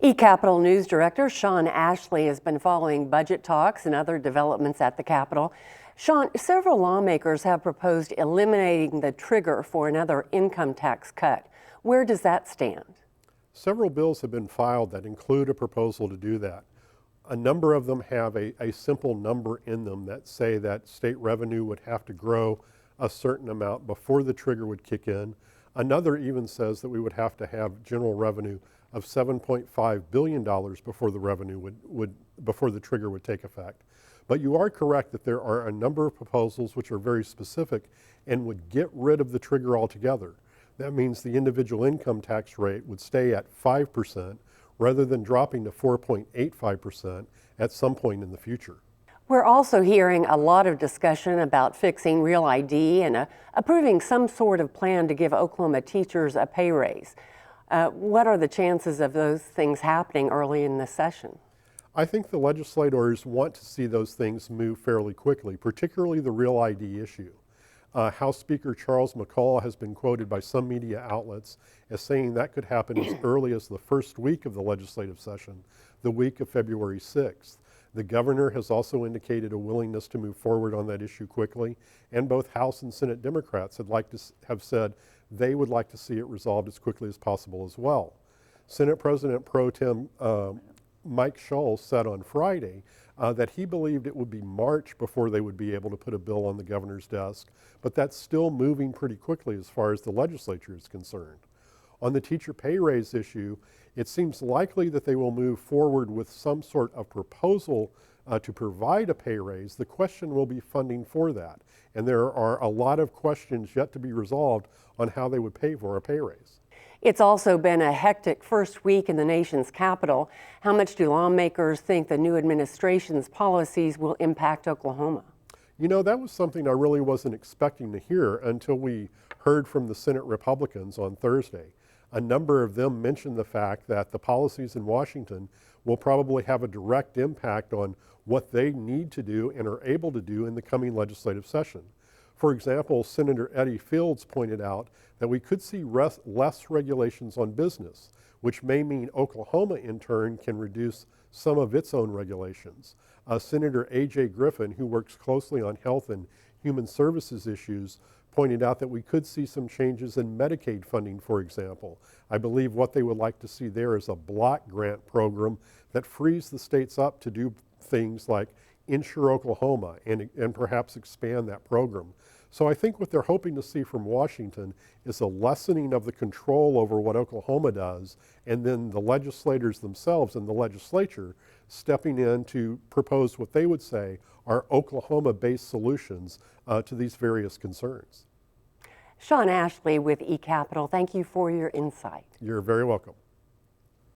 eCapitol News Director Sean Ashley has been following budget talks and other developments at the Capitol. Sean, several lawmakers have proposed eliminating the trigger for another income tax cut. Where does that stand? Several bills have been filed that include a proposal to do that. A number of them have a simple number in them that say that state revenue would have to grow a certain amount before the trigger would kick in. Another even says that we would have to have general revenue of $7.5 billion before the trigger would take effect. But you are correct that there are a number of proposals which are very specific and would get rid of the trigger altogether. That means the individual income tax rate would stay at 5% rather than dropping to 4.85% at some point in the future. We're also hearing a lot of discussion about fixing Real ID and approving some sort of plan to give Oklahoma teachers a pay raise. What are the chances of those things happening early in the session? I think the legislators want to see those things move fairly quickly, particularly the Real ID issue. House Speaker Charles McCall has been quoted by some media outlets as saying that could happen as early as the first week of the legislative session, the week of February 6th. The governor has also indicated a willingness to move forward on that issue quickly, and both House and Senate Democrats have said they would like to see it resolved as quickly as possible as well. Senate President Pro Tem Mike Schultz said on Friday that he believed it would be March before they would be able to put a bill on the governor's desk, but that's still moving pretty quickly as far as the legislature is concerned. On the teacher pay raise issue, it seems likely that they will move forward with some sort of proposal to provide a pay raise. The question will be funding for that, and there are a lot of questions yet to be resolved on how they would pay for a pay raise. It's also been a hectic first week in the nation's capital. How much do lawmakers think the new administration's policies will impact Oklahoma? You know, that was something I really wasn't expecting to hear until we heard from the Senate Republicans on Thursday. A number of them mentioned the fact that the policies in Washington will probably have a direct impact on what they need to do and are able to do in the coming legislative session. For example, Senator Eddie Fields pointed out that we could see less regulations on business, which may mean Oklahoma in turn can reduce some of its own regulations. Senator A.J. Griffin, who works closely on health and human services issues, pointed out that we could see some changes in Medicaid funding, for example. I believe what they would like to see there is a block grant program that frees the states up to do things like insure Oklahoma and perhaps expand that program. So I think what they're hoping to see from Washington is a lessening of the control over what Oklahoma does, and then the legislators themselves and the legislature stepping in to propose what they would say are Oklahoma-based solutions to these various concerns. Sean Ashley with eCapitol, thank you for your insight. You're very welcome.